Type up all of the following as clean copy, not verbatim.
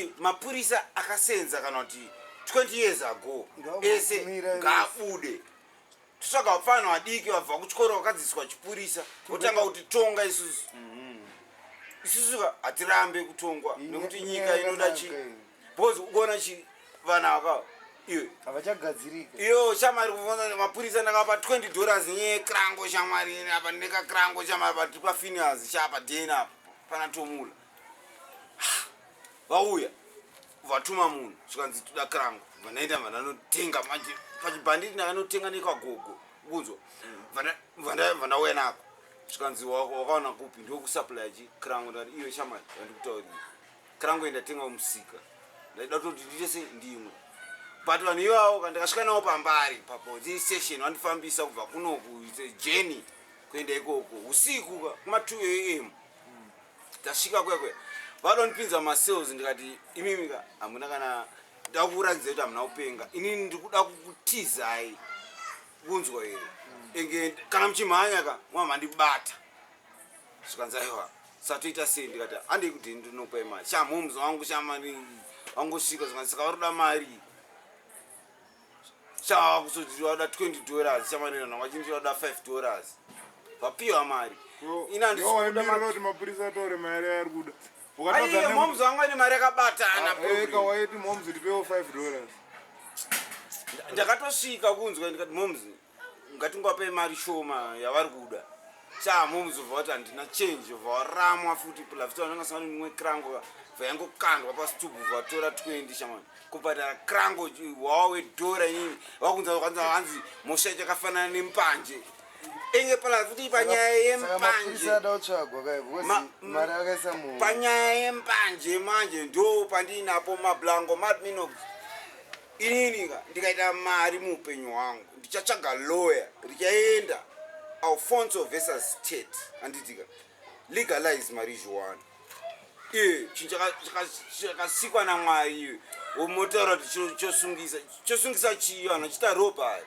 kuti mapurisa akasenza kana kuti 20 years ago ese ngaabude tisaka vafana vadiki vabva kuchikoro vakadziswa chipurisa otanga kuti tonga isusu hatirambe kutongwa nekuti nyika inoda chi because ukaona chi vana vaka iwe havachagadzirika iyo shamari kuvona mapurisa ndakapa $20 nye krango shamari apa ndeka krango shamari pa tripa finias chapa dena pana tomula vauya vatuma munhu svikanzi toda krango vanaenda vananotenga manje pachibhanditi ndakanotenga nekagogo kunzwa vandauya nako svikanzi wakaona kupi ndokusupply chi krango ndati iyo shamari vandikutaurira krango endatenga musika ndaida kutoti nditese ndimwe but vanhu ivavo ndakasvika navo pambari papolice station vandifambisa kubva kunoku jeni kuenda ikoko usiku kuma2 am tasvika kwekwe vadondipinza masales ndikati imimika hamuna kana nda kuratidza kuti hamuna kupenga inini ndikuda kukutizai kunzwa here enge kana muchimhanya ka mwamhandibata svikanzi aiwa satoita sei ndikati handei kuti ndinopai mari shamhomzo wangu shamari wangosvika svikanzi saka vari kuda mari kusoti vada $20 chamarina vachinzi vada $5 vapiwa mari inandikuti mapurisa ataure mari ari kuda momzo wanga ine mari yakabatana waiti momzo tipewo $5 ndakatosvika kunzwa ndikati momzo ngatingwapei mari shoma yavari kuda momzo vati handina change varamwa futi plavita vanangasangana nimwe krango vayangokandwa pasitubu vatora 20 shamani kubhadhara krango wawe dhora inini vakunza vanzi mosha ichakafanana nempanje enge pala futi panyaya yempanje manje ndo pandinapo mablango madminox ininika ndikaita mari muupenyu hwangu ndichatsvaga lawyer richaenda Alfonso versus State anditika legalize marijuana chinhu chakasikwa naMwari iwe womotaura kuti chosungisa chii vanhu vachita roba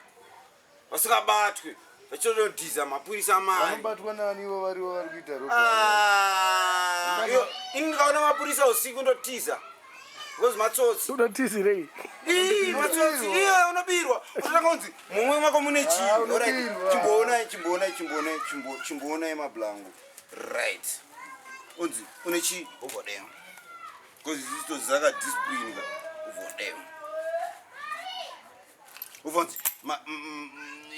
vasikabatwe vachitodhiza mapurisa amarianobatwa nanivo varivo vari kuita roba ini ndikaona mapurisa usiku ndotiza because matsotsi unotizirei matsotsi iye unobirwa utotanga kunzi mumwe mako mune chii chimboonai mablango right unzi une chi uvodema because zito zaka discipline ka uvodema uvonzi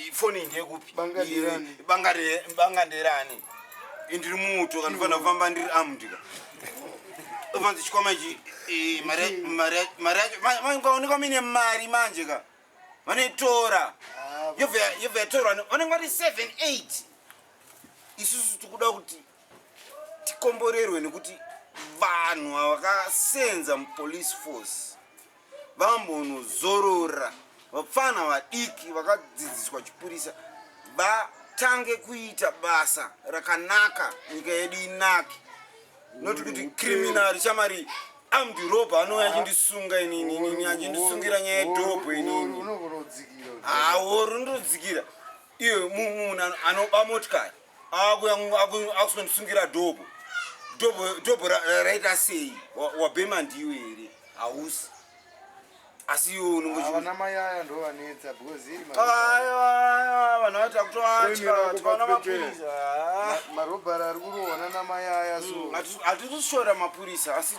ifoni ndekupi banganderani indiri muto kanifana kufamba ndiri amndika uvonzi chikwama ichi mari yacho ukaonekwa mine mari manje ka vanoitora yobva yatorwa vanenge vari 7-8 isusu tikuda kuti tikomborerwe nekuti vanhu vakasenza mupolice force vambonozorora vapfana vadiki vakadzidziswa chipurisa vatange kuita basa rakanaka nyika yedu inake noti kuti criminal chamari amdiroba anouya achindisunga inini achindisungira nyaya yedhobho inini rundodzikira iwe munhu anoba motikari akusondisungira dhobho raita sei wabhema ndiwe here hausi asi iwe unongavana mayaya ndo vanetsa because vanhu vaita kutoatya tikaona mapurisa marobhari ari kurohwana namayaya so hatiri kushora mapurisa asi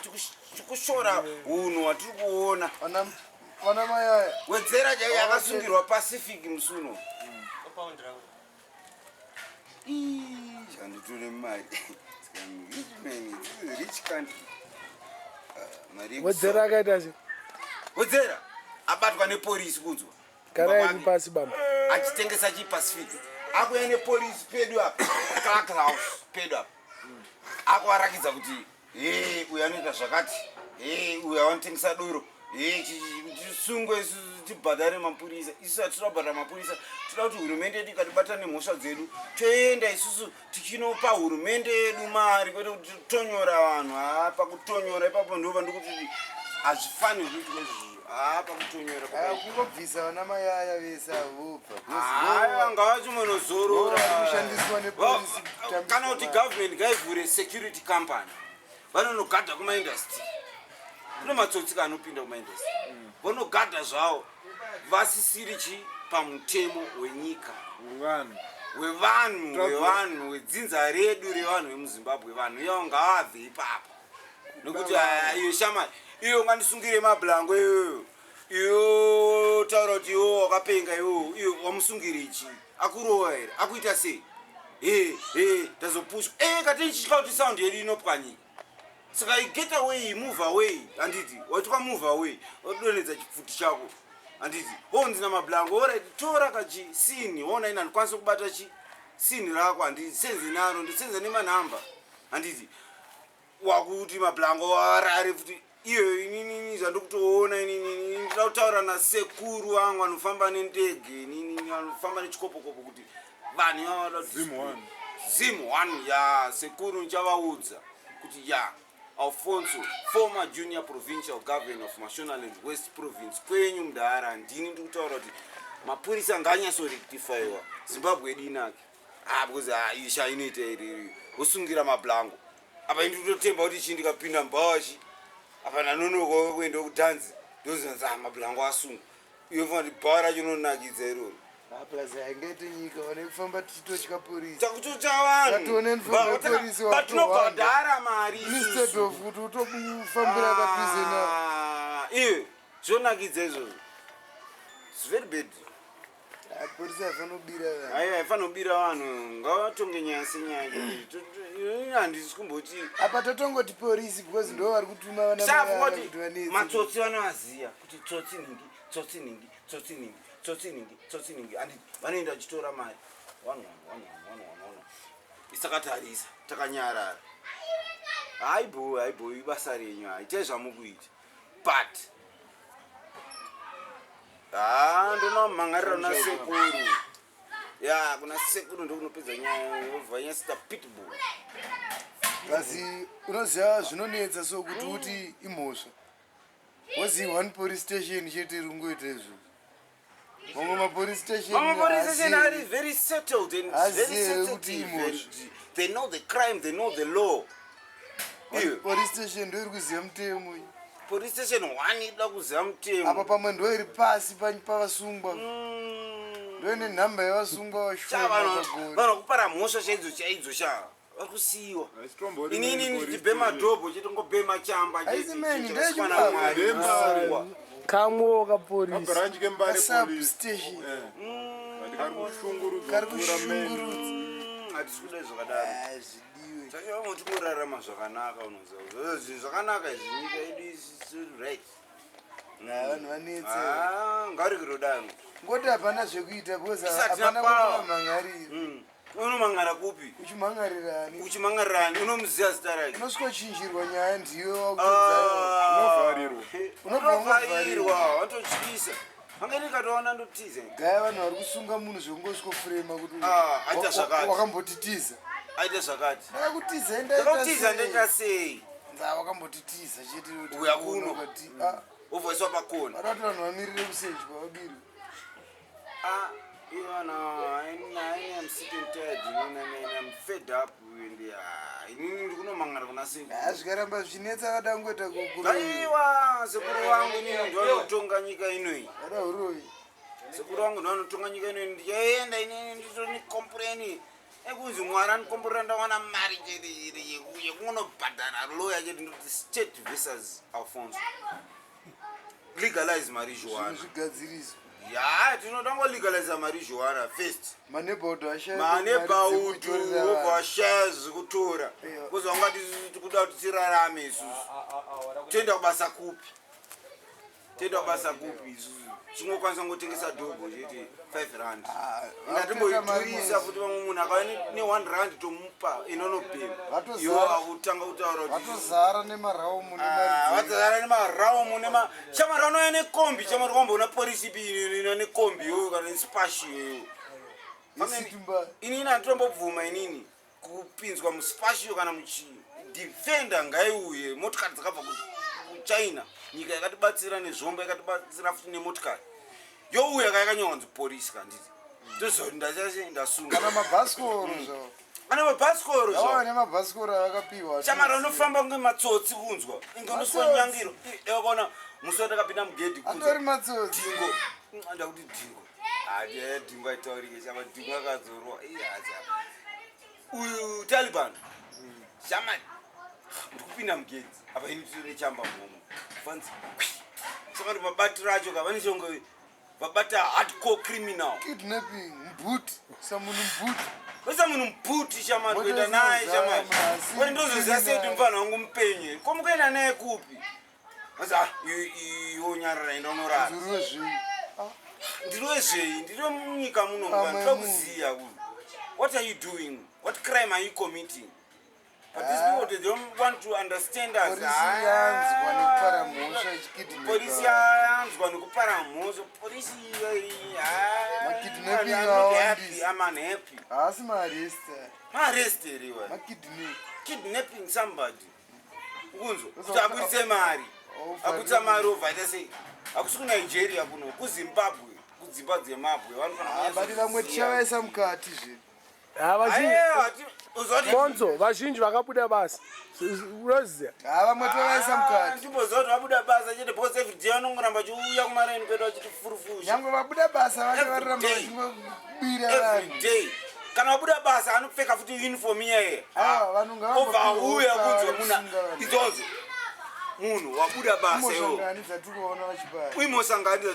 tikushora unhu watiri kuona vana mayaya wedzera chai yakasungirwa pacific musuno chanditore mari rich country wedzera akaita se wedzera abatwa nepolisi kunzwa karaini pasi bamba achitengesa chipacific akuya nepolisi pedu apa clark house pedu apa akuarakidza kuti uyu anoita zvakati uyu avanotengesa doro tisungwe tibhadhare mapurisa isusu hatitoda kubhadhara mapurisa toda kuti hurumende yedu ikatibata nemhosva dzedu toenda isusu tichinopa hurumende yedu mari kwete kuti tonyora vanhu pakutonyora ipapo ndova ndikuti hazvifanirwi kuitwa izvozvo pakutonyora kungobvisa vana mayaya vese avobva vanga vachimonozorora kushandiswa nepolisi kana kuti government ngaivhure security company vanonogadha kumaindustry kune matsotsi anopinda kumaindasi vanogada zvavo vasisiri chi pamutemo wenyika wevanhu wedzinza redu revanhu vemuzimbabwe vanhu iyo ngavabve ipapo nokuti iyo shama iyo ungandisungire mablango iyo taura kuti iwo wakapenga iyo wamusungire ichi akurowa here akuita sei tazopushwa katinichitya kuti saundi yedu inopwanyika saka get away move away handiti waitwa move away wadonedza chipfuti chako handiti onzi namablango orit tora kachisini ona ina ndikwanisa kubata chisini rako handiti senze naro ndisenze nemanhamba handiti wakuti mablango arare futi iyo inini zvandikutoona inini ndida kutaura nasekuru vangu vanofamba nendege inini vanofamba nechikopokopo kuti vanhu zim 1 ya sekuru nichavaudza kuti ya Alfonso, former junior provincial governor of Mashonaland West Province, kwenyu mudhara ndini ndikutaura kuti mapurisa nganyatsorectifyiwa Zimbabwe dinake because isha inoita iri wosungira mablango apa ndikutotemba kuti ichi ndikapinda mbawachi apa nanonoka kuenda kudhanzi ndozanzi mablango asunga iyo fana bhawa racho nonakidza iroro Plaza haingeti nyika vanekufamba tichitotya polisi. Takutocha vanhu. Patinobhadhara mari. Instead of kuti utofambira paprizena. Iye, zvonakidza izvozvo. It's very bad. Polisi hafanobira vanhu. Aiwa, hafanobira vanhu. Ngavatonge nyaya senyaya. Handisi kumboti. Apa totongoti polisi because ndo vari kutuma vana vaya kuti vanetsi. Matsotsi vanovaziya kuti tsotsi ningi, tsotsi ningi, tsotsi ningi. Tsotsi and vanoenda chitora mari 1 isakatarisa takanyarara aibo ibasa renyu aitai zvamukuita but ndonomhangarira kuna sekuru ya kuna sekuru ndokunopedza nyaya yovhanyasita pitbull kasi unoziva zvinonetsa sokuti uti imhosva wazi 1 police station chete rungoita izvo Mama police station are very settled and very sensitive and they know the crime, they know the law. Police station ndo iri kuziva mutemo. Police station 1 ida kuziva mutemo. Apa pamwe ndo iri pasi pavasungwa. Ndo ine nhamba yavasungwa vashoma. Vanokupara mhosva chaidzo sha. Vakusiyiwa. Inini ndibhema dhobho chete ngobhema chamba kamwe kapolisi karanji kembare substation kari kushungurudza hatikuda zvakadaro saka vamwe tinorarama zvakanaka unoziva zvinhu zvakanaka izvi nyika yedu is right vanhu vanetsa ngari kurodaro ngoti hapana zvekuita because hapana kutomhangarira unomhangarira kupi uchimhangarirani uchimhangarirani unomuziva zita rake unosvikochinjirwa nyaya ndiyo unovharirwa watotyisa angeni katoona ndotiza gaya vanhu vari kusunga munhu zvekungosvikofurema kuti aita zvakati wakambotitiza aita zvakati ndakakutiza ndaita sei wakambotitiza chete uya kuno ovhoiswa pakona varati vanhu vamirire kuseji kwavabiri Even I am sick and tired, and I'm fed up with zvikaramba zvichinetsa vadangoita aiwa sekuru wangu inini ndinotonga nyika inoi uroi sekuru wangu ndinotonga nyika inoi ndichaenda inini nditoni complain ekuzi mwari anikomborera ndawana mari chete yekunobhadhara lawyer chete ndoti state versus Alfonso legalize marijuana zvigadziriswa ya tinoda ngolegalize marijuana first maneighborhood ovashaya zvekutora kuzva ungati tikuda kuti tirarame isusu toenda kubasa kupi isusu chingokwanisa ngotengesa dhobho chete 5 rand ngatimboidhurisa kuti vamwe munhu akava ne1 rand tomupa inonobhema iwo akutanga kutaura vatozara nemaraumu chamari vanouya nekombi chamari kwamboona polisi ipi ina nekombi iyoyo kana nespashi iyoyo inini handitombobvuma inini kupinzwa muspashiyo kana muchidefenda ngaiuye motikari dzakabva kuchina nyika yakatibatsira nezvombo yakatibatsira futi nemotikari youya kayakanyorwa nzi polisi kanditi ndozoti ndasunga kana mabhasikoro ana mabhasikoro ava nemabhasikoro avakapiwa shamari anofamba kunge matsotsi kunzwa inge unoswa nyangiro wakaona musi wandakapinda mugedhi atori matsotsi dhingo anda kuti dhingo dhingo aitaurike shama dhingo akadzorwa uyu taliban shamari ndikupinda mugedhi apa initire chamba momo fanzi saka ndi mabatiro acho kavanishonge vabata hardcore criminal kidnapping mbuti samunhu mbuti vesa munhu mbuti shamari kuenda naye shamari kwani ndozoziva sei kuti mufana wangu mupenye ko mukuenda naye kupi asa iwo nyarara enda unorara ndirozvei ndiri munyika muno ndiri kuziya what are you doing what crime are you committing but these people they don't want to understand us polisi yanzwa nekupara mhosva polisi I'm unhappy haasi maaresteriwa kidnapping somebody kunzwa kuti akutse mari akutsa mari ovhaita sei akusi kunigeria kuno kuzimbabwe kudzimba dzemabwe bati vamwe tichavaisa mukati zve bonzo vazhinji vakabuda basa unoziya vamwe tovaisa mukati ndimboziva kuti vabuda basa chete because everyday vanongoramba chiuya kumareni kwedu vachiti furufusha nyange vabuda basa vacho variramba vachingobira vanhu everyday kana vabuda basa anopfeka futi uniform iyaye vanhu obva auya kunzwa muna idzodzo munhu wabuda basa iwo dzatikuona vachipara uimosanganiza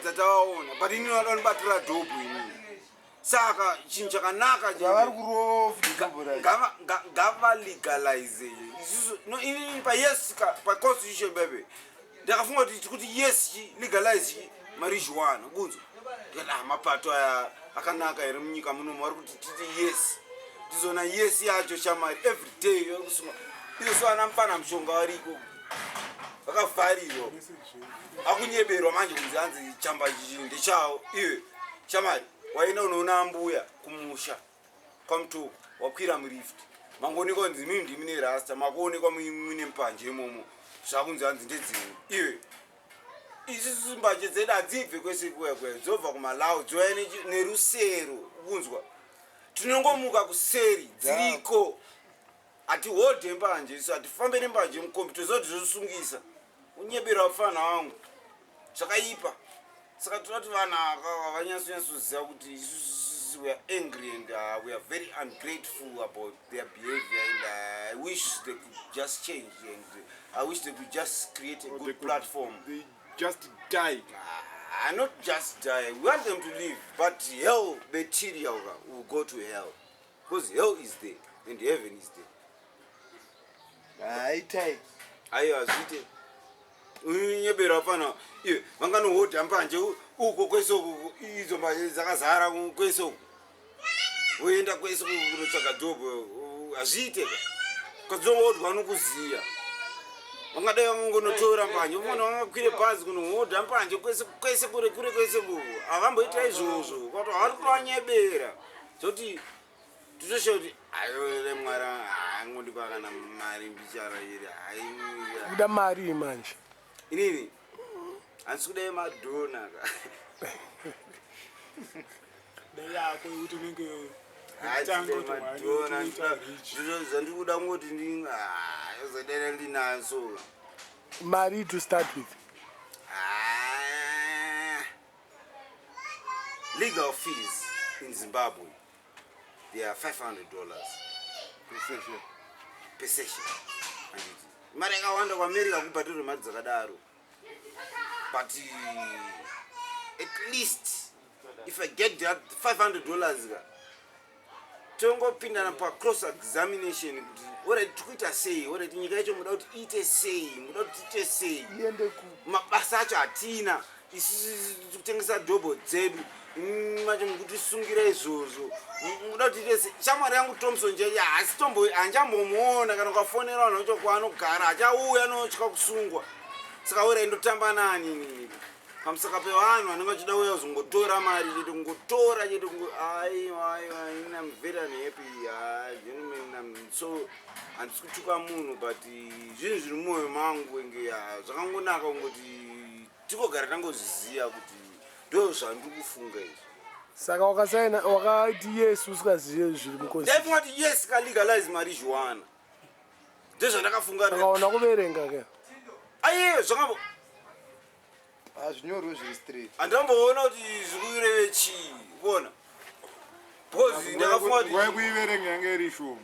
dzatavaona but ini vanonibatira dhobhu inini saka chinhu chakanaka vari kurovha ngavalegalize isusu payes paconstitution bebe ndakafunga kuti yes legalize marijuana kunzwa ndikati mapato aya akanaka here munyika munomu vari kuti titi yes tizoona yes yacho shamari everyday yokusunga izoso vana mufana mushonga variko vakavharirwa akunyeberwa manje kunzi hanzi chamba chichi ndechavo iwe shamari waina unoona ambuya kumusha kwamutoko wakwira murift mangoonekwa kunzi mimi ndimi nerasta makuonekwa muine mpanje imomo zvakunzi hanzi ndedzimwe iwe isusu mbanje dzedu hadzibve kwese kuya dzobva kumalawu dzouya nerusero kunzwa tinongomuka kuseri dziriko hatihodhe mbanje isu hatifambe nembanje mukombi toziva kuti zosungisa unyebera vafana vangu zvakaipa saka toda kuti vanhu vanyatsoziva kuti we are angry and we are very ungrateful about their behavior and I wish they could just change and I wish they could just create a good platform. They just died. Not just die. We want them to live, but hell material will go to hell because hell is there and heaven is there. aitai Ayo azvite unyebera pana iye vanganohodha mbanje uko kwese uko idzo mbanje dzakazara kwese uko uenda kwese kunotsvaga dhobho hazviite kadzongohodhwa anokuziya vangadai vangongonotora mbanje umona vangakwire bhazi kunohodha mbanje kwese kure kwese kuko havamboita izvozvo kwato vari kutonyebera zoti titoshe kuti ayore mwara angondipa kana mari mbichara iri kuda mari manje inini handisi kudai madhona yako kuti unenge madhona zvandikuda ngoti ndizodera ndinaso mari to start with legal fees in Zimbabwe they are $500 per session mari yakawanda kuamerica kubhatirwa mari dzakadaro but at least if I get that $500 tongopindana pa cross examination kuti alright tikuita sei alright nyika yacho muda kuti iite sei muda kuti tiite sei iende ku mabasa acho hatina isusu tikutengesa dhobho dzedu macho mukuti sungira izvozvo muda kuti tiite sei shamwari yangu Thompson jeje hasi hanjambomuona kana ukafonera vanhu vacho kwaanogara hachauya anotya kusungwa saka alright ndotamba nani pamusaka pevanhu vanenge vachida uya kuzongotora mari chete kungotora chete I'm very unhappy gentlemen so handisi kutuka munhu but zvinhu zviri mumwoyo mangu enge zvakangonaka kungoti tigogara tangozviziva kuti ndo zvandiri kufunga izvi saka wakasaina wakaiti yes usikazive zviri muconstitution ndaifunga kuti yes kalegalize marijuana ndezvandakafunga akaona kuverenga ke aiye zvakambo hazvinyorwe zviri straight handamboona kuti zvirikuireve chii kuona because ndakafunga kuti waikuiverenga yange iri shoma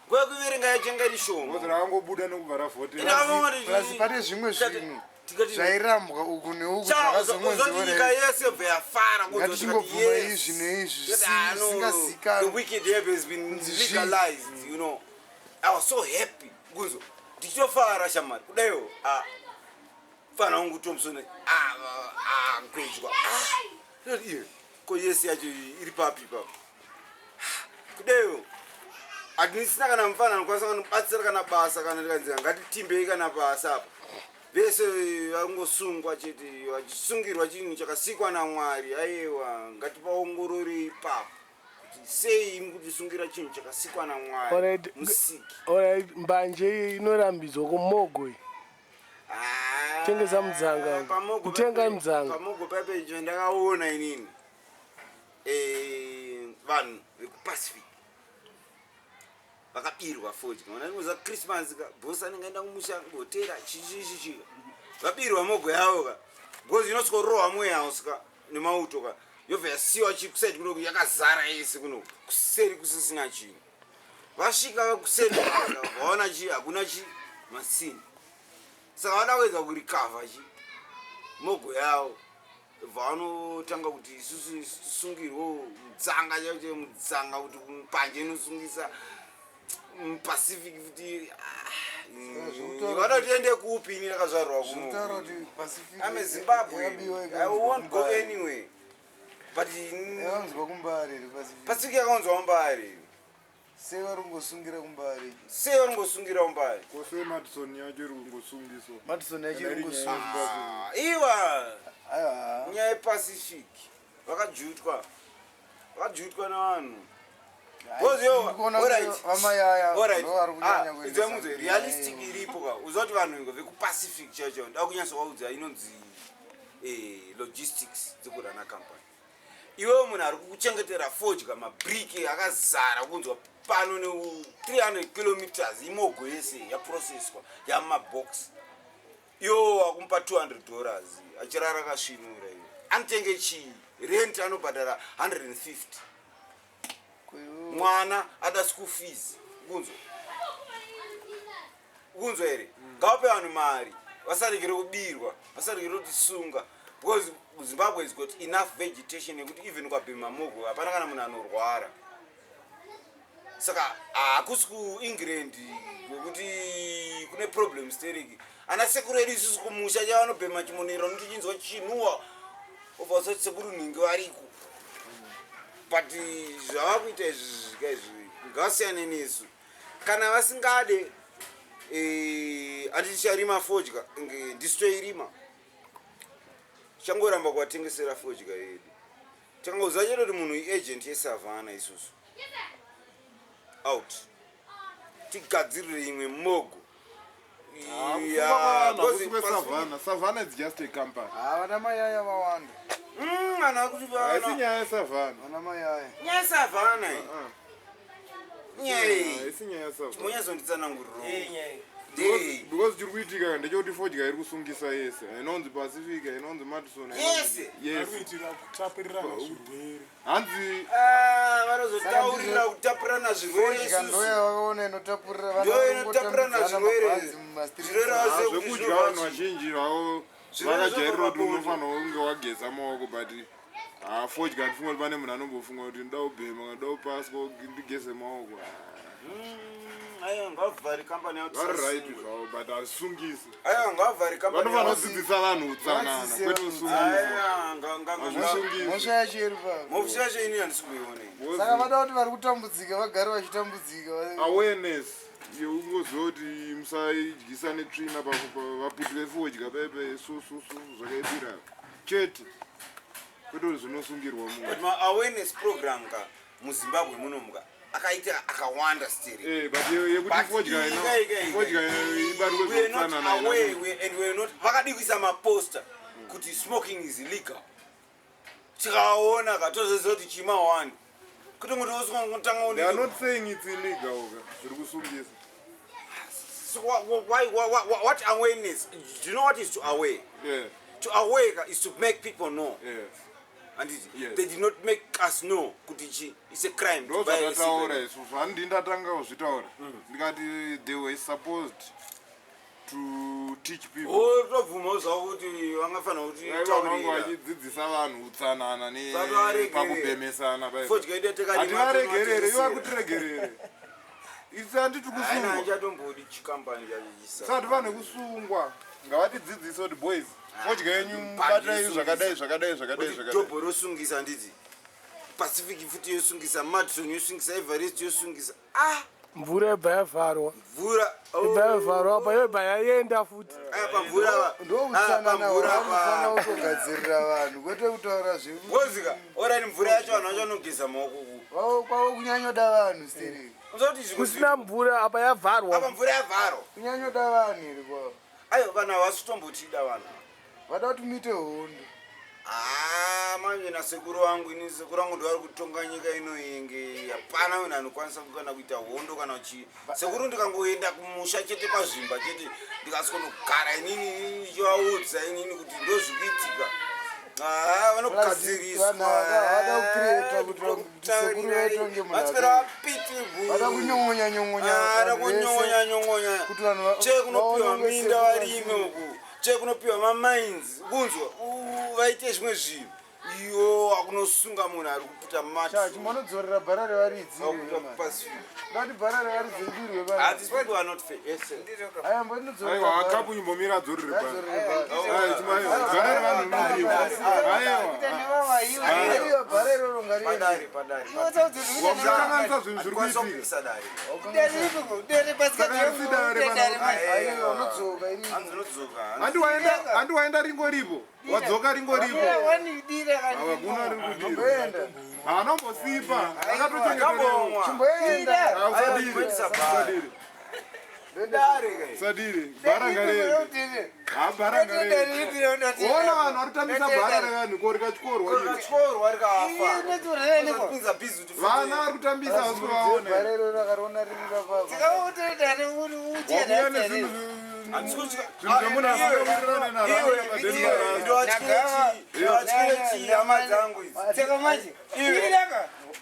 kwekuverenga yachenga iri shoma bhozi rakangobuda nokubva ravhotera plasi pane zvimwe zvinhu zvairambwa uku neuku uzondinyika yese bva yafara ngatichingobvuma izvi neizvi zvisingazikanwi wicked have has been legalized, you know. I was so happy kuzo ndichitofara shamari kudaiwo fana wangu Thompson kwejwa ko yese yacho iri papi papo kudaiwo adisina kana mfana anokwanisa kanobatsira kana basa kana ndikanzira ngatitimbe kana basa apa vese vangosungwa chete vachisungirwa chinhu chakasikwa naMwari aiwa ngatipaongorore ipapo kuti sei mukutisungira chinhu chakasikwa naMwari musiki alright mbanje inorambidzwa kumogwe tengesa mudzanga kutenga mudzanga pamogo papejo ndakaona inini vanhu vekupacific vakabirwa foji kana kuza Christmas ka boss anengaenda kumusha hotera chichichichi vabirwa mogo yavo ka because inosokorowa mwe house ka nemauto ka yobva yasiwa chikuseti kuno yakazara yese kuno kuseri kusisina chinhu vasvika kuseri vaona chi hakuna chi masini saka vada kuedza kurikavha chi mogo yavo vanotanga kuti isusu sungirwo mudzanga chaicho mudzanga kuti panje inosungisa Pacific kuti vada tiende kupi ini rakazvarwa kumo I'm a Zimbabwe I won't go anywhere but yakanzwa kumbari Pacific yakanzwa kumbari sei varingosungira kumbari sei varingosungira kumbari kose Madison yacho iri kungosungiswa Madison yacho iri kungosungiswa iwa aiwa nyaya yePacific vakajutwa navanhu realistic iripo ka uzoti vanhu vekupacific chacho ndakunyatsovaudza inonzi logistics dzekurana company iwewo munhu ari kukuchengetera fodya mabriki akazara kunzwa pano ne300 kilometers imogo yese yaprocesswa yamabox iwo wakumupa $200 achirara akasvinura iwe anotenge chii rent anobhadhara 150 mwana ada school fees kunzwa here ngavape vanhu mari vasaregere kubirwa vasaregere kutisunga because Zimbabwe has got enough vegetation yekuti even ukabhema mogo hapana kana munhu anorwara saka hakusi kuEngland kwekuti kune problems tereki ana sekuru edu isusu kumusha chavanobhema chimonero notichinzwa chinhuwa obva usati sekuru nhingi variko but zvavakuita izvi ngavasiyane nesu kana vasingade handicharima fodya ndisitoirima changoramba kuvatengesera fodya yedu takangauziva chete kuti munhu iagent yeSavannah isusu out tigadzirire imwe mogo Savannah is just a company vana mayaya vawanda ana kuti haisi nyaya yeSavannah vana mayaya nyaya yeSavannah haisi nyaya yeSavannah munyazonditsananguriro because chiri kuitika ndechekuti fodya iri kusungisa yese inonzi Pacific inonzi Madison yese yes kutapirirana zvirwere hanzi vanozotaurira kutapurirana zvirwere ndoyavakaona inotapurira inotapurirana zvirwere zvekudya vanhu vazhinji vavo vakajairira kuti unofanira kunge wageza maoko but fodya ndifunga kuti pane munhu anombofunga kuti ndida kubhema ndida kupaswa ndigeze maoko ngavhari company vari right zvavo but hazvisungisi ngavhari company vanofanira kudzidzisa vanhu utsanana kwete kusungisa mhosva yacho iri pavo mofisi yacho ini handisi kuiona saka vada kuti vari kutambudzika vagare vachitambudzika awareness ungoziva kuti musaidyisa netsvina vaputi vefodya pepe sususu zvakaipira chete kwete kuti zvinosungirwa munhu but ma-awareness program ka muZimbabwe munomuka akaita akawanda still but yekuti fodya ibatwe zveutsanana vakadikisa maposter kuti smoking is illegal tikaona katozoziva kuti chima 1 kuti muti usingotanga They are not saying it's illegal. Zviri kusungisa. So what awareness? Do you know what is to aware? Yeah. To aware is to make people know. Yes. And Yes. they did not make us know kuti it's a crime to buy a cigarette. So handindatanga kuzvitaura. Ndikati they were supposed to teach people. Tobvuma uzawo kuti vangafanira kuti Vanenge vachidzidzisa vanhu utsanana nepakubhemesana. Hativaregerere, ivo vari kutiregerere. Isi handiti kusungwa. Chatombodi chikampani chachisa. Sati vanhu kusungwa. Ngavatidzidzise kuti boys. Fodya yenyu batai zvakadai. Jobho rosungisa ndidzi. Pacific futi yosungisa, Madison yosungisa, Everest yosungisa. Mvura yobva yavharwa. Mvura Yobva yavharwa apa yobva yaenda futi. apa mvura ndoutsanana hwavanofanira kutogadzirira vanhu kwete kutaura Wozika, orani mvura yacho vanhu vacho vanogeza maoko ku. kwavo kunyanyoda vanhu stereki Kusina mvura apa yavharwa. apa mvura yavharwa. kunyanyoda vanhu iri kwavo Aiwa vanhu havasitombotida vanhu. vada kuti muite hondo manje nasekuru wangu ini sekuru wangu ndivari kutonga nyika ino inge hapana munhu anokwanisa kana kuita hondo kana chii. Sekuru ndikangoenda kumusha chete pazvimba chete ndikasondogara inini ndichivaudza inini kuti ndozvikuitika. Vanogadziriswa vada kucreata kuti sekuru vatonge vatswera vapiti vada kunyongonya nyongonya kuti vanhu chekunopiwa minda varime uku chekunopiwa mamainzi kunzwa vaite zvimwe zvinhu iyo akunosunga munhu ari kuputa chimbonodzorera bhara revaridzi ngati bhara revaridzi idirwe aya Aiwa, akapu imbomira adzorere bhara iroro ngariende Wakusanganisa zvinhu zviri kuitika. unodzoka iri Handi waenda ringoripo. Wadzoka ringoripo. Hakuna riri kudiro. enda Anombosipa. Akatochengeterwa. chimboenda Sadiri. Bhara ngarende. Bhara ngarende. Ona vanhu vari kutambisa bhara revanhu korika chikorwa. Vana vari kutambisa hasi kuvaona. bhara iroro rakarona riri rapapa Wakuya nezvinhu zvemunhu asingawirirane nazvo.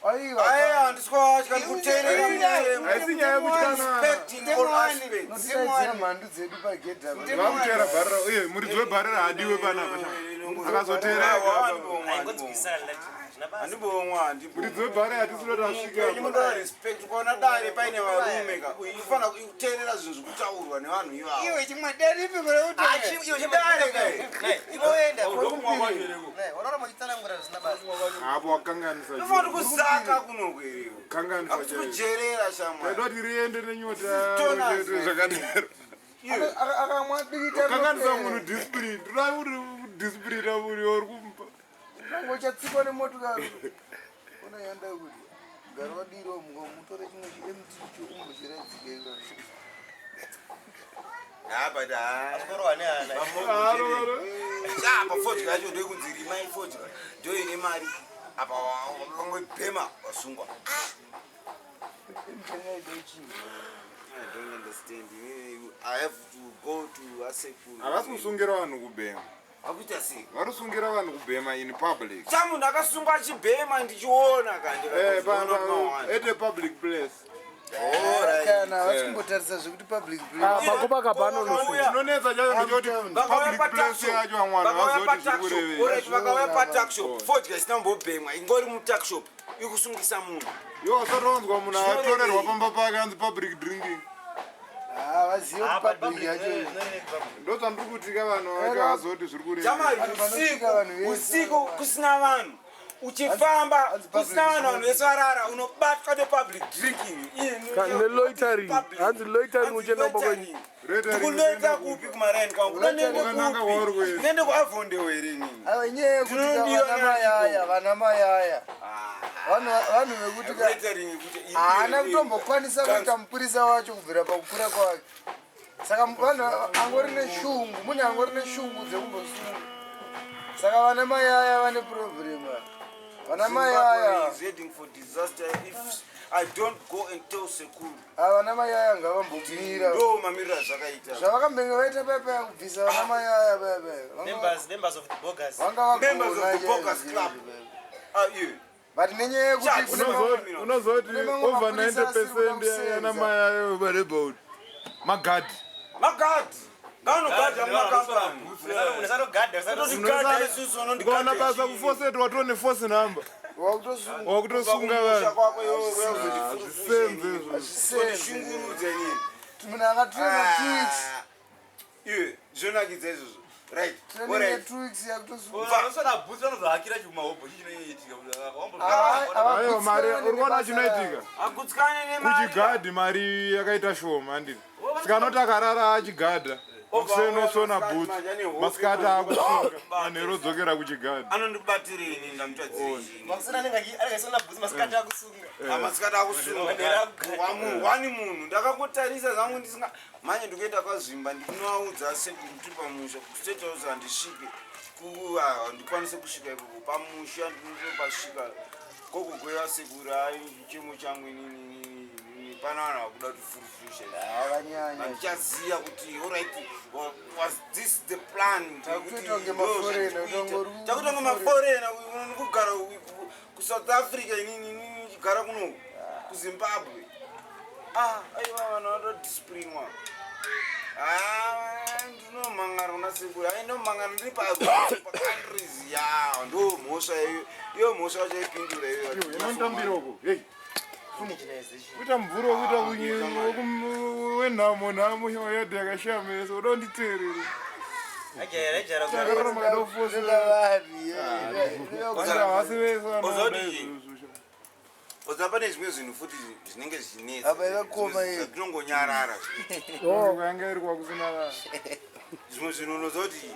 aiwa Haisi nyaya yekutyana. notisaidira mhandu dzedu pagedha Vakutera bhara uye muridzi webhara rahadiwe panapa. Akazotera muridzi webhara hatisiro tasvika. respect kuona dare paine varume ka ufanira kuteerera zvinhu zvekutaurwa nevanhu ivavo. Hapo wakanganisa. Unofanira kuzaka kunogwerewo. Kanganisa chaizvo. Akujerera shamwari. Taida kuti riende nenyota zvakadaro. akamwadikita Kanganisa munhu discipline. Toda kuti discipline muri uri kumpa. ngochatsikwa nemotokari ona yanda kuti gara wadiro mutore chimwe chiemticho umbozviradzike apa fodya yacho ndekunzi rimai fodya ndo ine mari apa wangobhema wasungwa. I don't understand. I have to go to Aseku. Havasi kusungira vanhu kubhema. Akuita sei? Vari kusungira vanhu kubhema in public. Chamunhu akasungwa achibhema ndichiona kandi. At a public place. kana vachimbotarisa zvekuti public Makuba Chinonetsa chacho ndechoti public place yacho vamwana vazoti zviri kurevei. Vakauya patakshop fodya isina mbobhemwa ingori mutakshop ikusungisa munhu. Iwo usati wanzwa munhu atorerwa pamba pake anzi public drinking. vazive kuti public yacho Ndotsandiri kutika vanhu vacho vazoti zviri kurevei. Chamari usiku kusina vanhu uchifamba kusina vanhu vese varara unobatwa nepublic drinking. neloitering. Hanzi loitering uchienda mbokwenyu. Kunoita kupi kumarani kwangu? Unoende kuavhondewo here nini? nyaya yekuti vana mayaya vanhu vekuti haana kutombokwanisa kuita mupurisa wacho kubvira pakukura kwake saka vanhu angori neshungu munhu angori neshungu dzekumbosunga saka vana mai aya vane problema. Vana mai aya is heading for disaster if I don't go and tell Sekuru. vana mai aya ngavambomira Ndo mamirira zvakaita. zvavakambenge vaita pepe yakubvisa vana mai aya pepe Members of the bogus. vanga Members of the bogus club. You. but nenyaya yekuti unozoti over 90% yana mai ayo varebout magadhi Ganogada mumakambani. ukaona basa kufoseti watoo neforce number wakutosunga vanhu Shungurudze nini? munhu akatrema 2 weeks Iwe, zvonakidza izvozvo. Right. training Alright. 2 weeks yakutosunga aiwa mari uri kuona chinoitika Akutsukane nemari. kuchigadhi mari yakaita shoma handini sikanoti akarara achigadha okusenosona bhutsi masikati akusunga manhero dzokera kuchigadhi Anondibatirei ndamutadzirei. Masikati akusunga. Masikati akusunga. Wani munhu ndakangotarisa zangu ndisinga manje ndikuenda kwazvimba ndikunoaudza sekuru kuti pamusha kusetawo handisvike ndikwanise kusvika ikoko pamusha ndinopasvika kokugweva sekuru ai chimo changu inini pana vanhu vakuda kuti furufusha avanyanya handichaziva kuti alright was this the plan takutoita ngemaforena takuita ngemaforena nikugara kusouth africa inini ichigara kuno kuzimbabwe aiwa vanhu vatodisiplinwa ndinomhangara kuna sekuru ainomhangara ndiri pacountries ya ndo mhosva iyo mhosva vachaipindura inondambiroko kuita mvuro wekuita wenhamo nhamo yadhi yakashamesa uda kunditeerere hasi vese oza pane zvimwe zvinhu futi zvinenge Apa yakakoma iyi. zvinongonyarara kanga iri kwakusina vanhu zvimwe zvinhu unozoti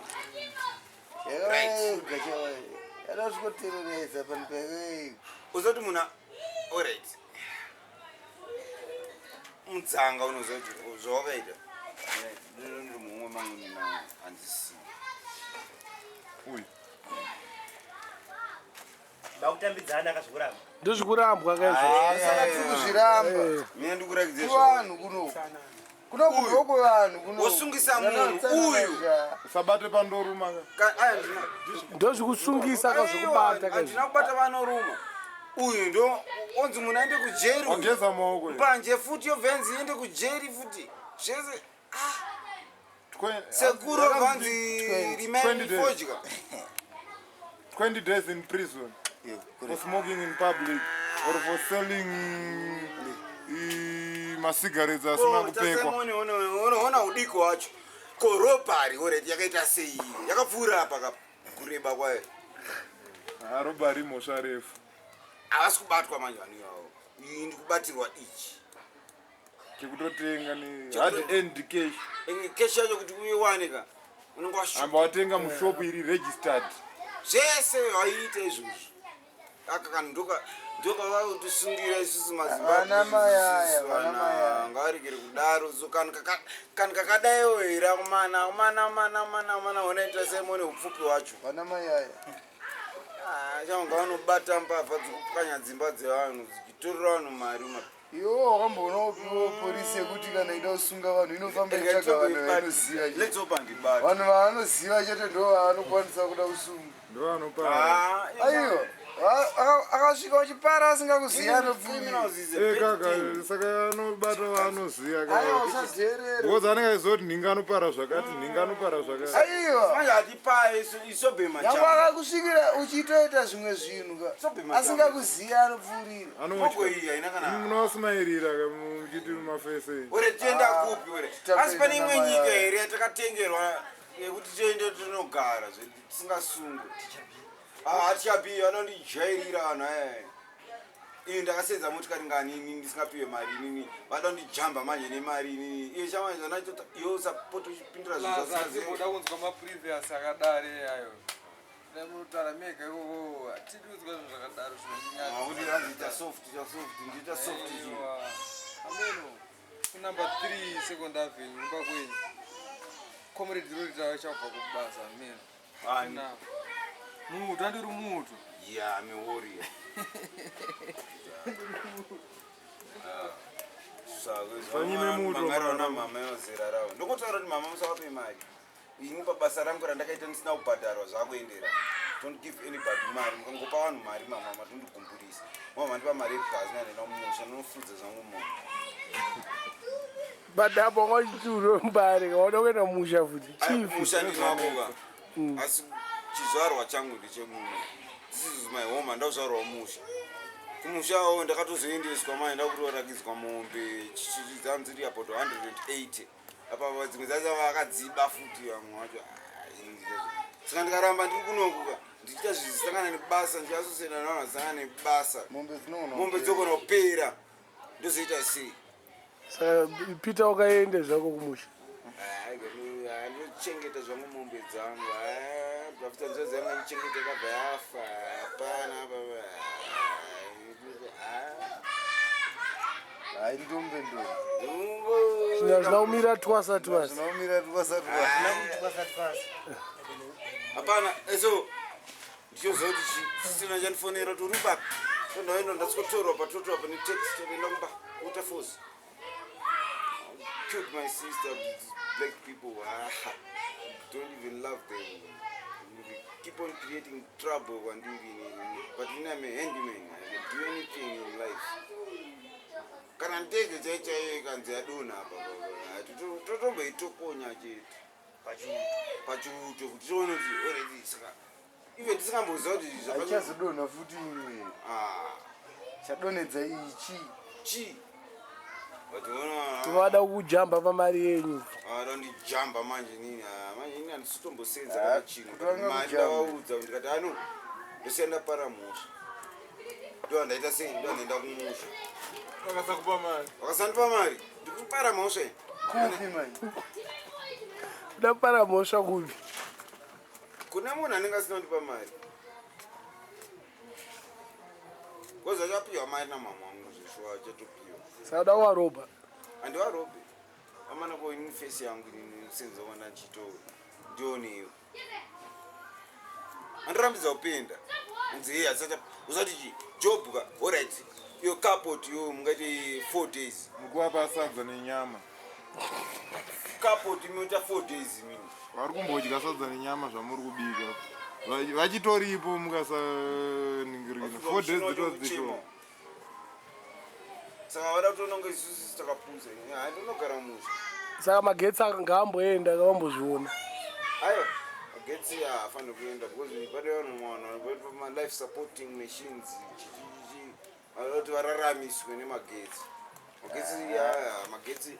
yadasvikotereredza pano pekei uzoti munhu alright mudzanga unozoti zvawakaita ndiri mumwe mamwe mina handisiyi uyu Bakutambidzana akazvikuramba. ndozvikurambwa saka tikuzviramba mine ndikurakidze kuvanhu kuno kudoko vanhu kuno wosungisa munhu uyu usabate pandoruma ndozvikusungisa kazvokubata handina kubata vanoruma uyu ndo onzi munhu aende kujeri wageza maoko mbanje futi yobvenzi iende kujeri futi zvese sekuru obvanzi remain fodya 20 days in prison for smoking in public or for selling masigarettes asina kupekwa. unoona udiko wacho korobhari oreti yakaita sei yakapfuura apa kureba kwayo robhari mhosva refu havasi kubatwa manje vanhu ivavo iyi ndikubatirwa ichi chekutotenga hard end cash keshi yacho kuti uiwanika unenge amba watenga mushopu iri registered zvese waiita izvozvo aka ndokavautisungira isusu mazimbabwe ngavarekere kudaro so kanhu kakadaiwo hera kumana unoita semone upfupi wacho vana mai aya changa vanobata mbavha dzokupwanya dzimba dzevanhu dzichitorera vanhu mari iwo wakamboonawo piwo polisi yekuti kana ida kusunga vanhu inofamba itsvaga vanhu vainoziva vanhu vaanoziva chete ndo vaanokwanisa kuda kusunga ndovanopara aiwa akasvika uchipara asingakuziva anopfuura kaka saka anobata vaanoziva aiwa usateerera because anenge aizoti nhinga anopara zvakati nhinga anopara zvakati aiwa manje hatipai isobhema yangu akakusvikira uchitoita zvimwe zvinhu asingakuziva anopfuurira iyi haina kana munosmairira muchiti mafese ore tienda kupi ore asi pane imwe nyika here yatakatengerwa yekuti tiende tinogara tisingasungwe hatichapiwi vanondijairira vanhu aya ini ndakasedza motikari ngani ini ndisingapiwe mari inini vada kundijamba manje nemari inini iye chamanje zanacho iwe usapota uchipindura zvinhu zvasingazivoda kunzwa maprevious akadare ayo nemutara mega ikoko hatidi kunzwa zvinhu zvakadaro kuti randiita soft ndiita soft ameno kunumber 3 second avenue kwakwenyu comrade rori tava chabva kubasa ameno mutu andiri mutu Yeah, I'm a warrior. Fanyime mutu, Mangarona mama yozera rawo. Ndokotaura kuti mama musavape mari. Ini pabasa rangu randakaita ndisina kubhadharwa zvakuendera. Don't give anybody mari. Mukangopa vanhu mari mama matondogumburisa. Mama ndipa mari yebhazi ndandaenda kumusha ndinofudza zvangu munhu. Badhapo ngachituro mbare kaona kuenda musha futi. Musha ndinowabuka. Asi chizvarwa changu ndechemunhu. This is my home, ndazvarwa musha. Kumushawo ndakatozoendeswa mai ndakutoorakidzwa mombe dzangu dziri apoto 180 apa dzimwe dzacho vakadziba futi vamwe vacho saka ndikaramba ndiri kunokuka ndichiita zvisangana nebasa ndichazosenda navanhu vasangana nebasa mombe dzogona kupera ndozoita sei Saka Peter wakaende zvako kumusha. ndochengeta zvangu mombe dzangu bafita nzodzi yangu ndichengeta kabva yafa hapana Hai ndombe ndo. Zvinaumira twasa. Zvinaumira twasa. Hapana, eso ndichozoti sisina chandifonera kuti uri baba. Ndoenda ndasikotorwa patoto apa netext ndoenda kumba kuta force. Killed my sister, black people. Don't even love them. We keep on creating trouble one day. But I'm a handyman. I can do anything in life. Kana ndege chaichaiyo ikanzi yadonha apa totomboitokonya chete pachiuto kuti tione kuti already saka ive tisingamboziva kuti Aichazodonha futi imwe. Chadonedza ichi. Vada kujamba pamari yenyu. ndijamba manje nini handisitomboseenza kana chino mari ndavaudza kuti ndikati ano ndosenda paramusha ndohandaita sei ndohandaenda kumusha Vakasakupa mari. vakasandipa mari ndikupara mhosva Kupi mai. Udapara mhosva kupi? kuna munhu anenge asina kundipa mari koza chapiwa mari namama wangu zveshuwa chatopiwa Saka uda kuvaroba. handivarobe amana koini fesi yangu senza kuona ndichito ndionewo handirambidza kupenda nzi asata usati chi job ka alright yo carport yo mungati 4 days Mukuwapa sadza nenyama. carport imoita 4 days mini Vari kumbodya sadza nenyama zvamuri kubika. Vachitoripo mukasaningirina. 4 days dzitozdzisho. saka vada kutononga isusu takapuza handinogara musha Saka magetsi ngaamboenda kavambozviona. aiwa magetsi haafaniri kuenda because pade vanhu mwana life supporting machines kuti vararamiswe nemagetsi magetsi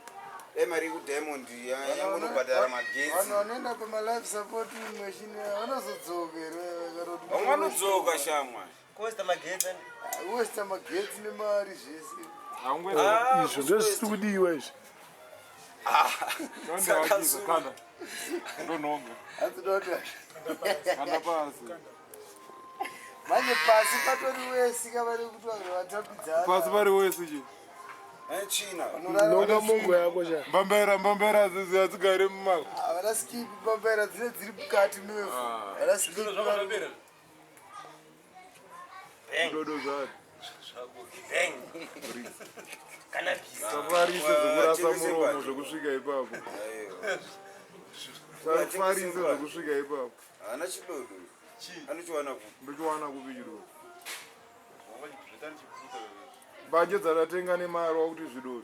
emari kudiamond yangonobhadhara magetsi Vanhu vanoenda pama-life supporting machine vanozodzokera. vamwe vanodzoka shamwa Costa magetsi. Westa magetsi nemari zvese. Izvo ndozvisiri kudiwa izvi. Kanda. Ndononga. Asi dota. Kanda pasi. Manje pasi patori wesi kavari kuti vanhu vatapidzana. Pasi pari wese chi. china Nonga mongo yako cha. Mbambera dzigare mumako. Havana skipi pambaira dzine dziri mukati mefu. Havana skipi. Dodo zvaro. Bang. Cannabis. Safarise zvekurasa muromo zvekusvika ipapo. Safarise zvekusvika ipapo. hana chidodo anochiwana kuti Ndochiwana kupi chidodo. Mbanje dzatatenga nemari wakuti zvidodo.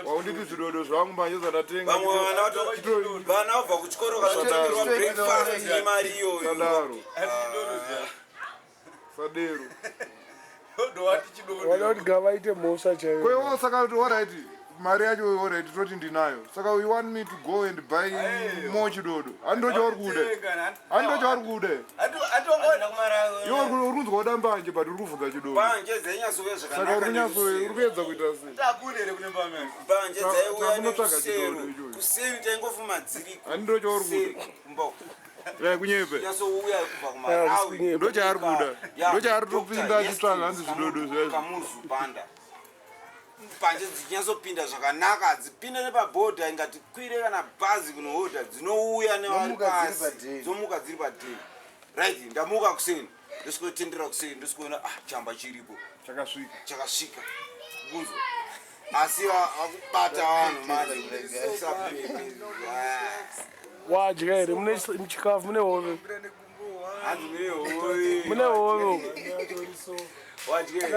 Waunditi zvidodo zvangu mbanje dzatatenga. vamwe vana vabva kuchikoro kanotengerwa breakfast nemari iyoyo Sadaro. Sadero. Wada kuti ngavaite mhosva chaiyo. Kwewo saka kuti alright mari yacho alright toti ndinayo. Saka you want me to go and buy more chidodo. Ando chauri kude. Iwe uri kunzwa kuda mbanje but uri kuvhunza chidodo. banje dzainyasove Saka uri kunyatso uri zvakanaka kuedza kuita sei? banje dzaiuya Takunotsvaga chidodo nekusero ichocho. kuseri taingofuma dziri Ando chauri kude. mbo Rai kunyepe. nyasouya kubva Ndo chaari kuda. Ndo chaari topinda achitsvaga hanzi zvidodo zvezvo. kamuzu panda panje dzichinyasopinda zvakanaka hadzipinde nepabhodha ingati kwire kana bhazi kunohodha dzinouya Dzomuka dziri nevaripasi padheni. dzomuka dziri padheni right ndamuka kuseni ndosikoitendera kuseni ndosikoona chamba chiripo chakasvika kunzwa asi vakubata vanhu wadya here mune chikafu mune hove hanzi mune hove mune hove wadya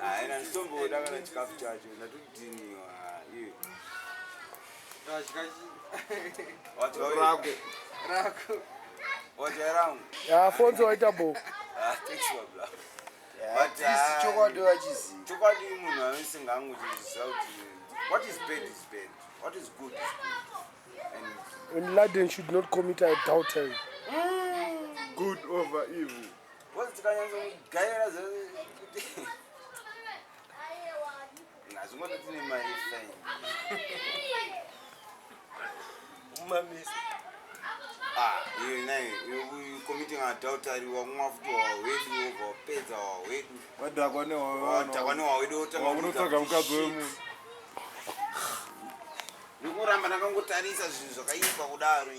haina nditomboda kana chikafu chacho ndatodhiniwa wadya rangu fonzo waita bo chokwadi wachiziva chokwadi munhu anosinganguchiziva kuti what is bad is bad, what is good is good. and Laden should not commit adultery. Good over evil. tikanyanzogaira nazvingoti tine mari fine umamisa iyo nai committing adultery wamwa futi wahwedu obva wapedza wahwedu Wadakwa wadhakwa newahwedu unotsvaga mukadzi wemunhu. ndikuramba ndakangotarisa zvinhu zvakaipa kudaro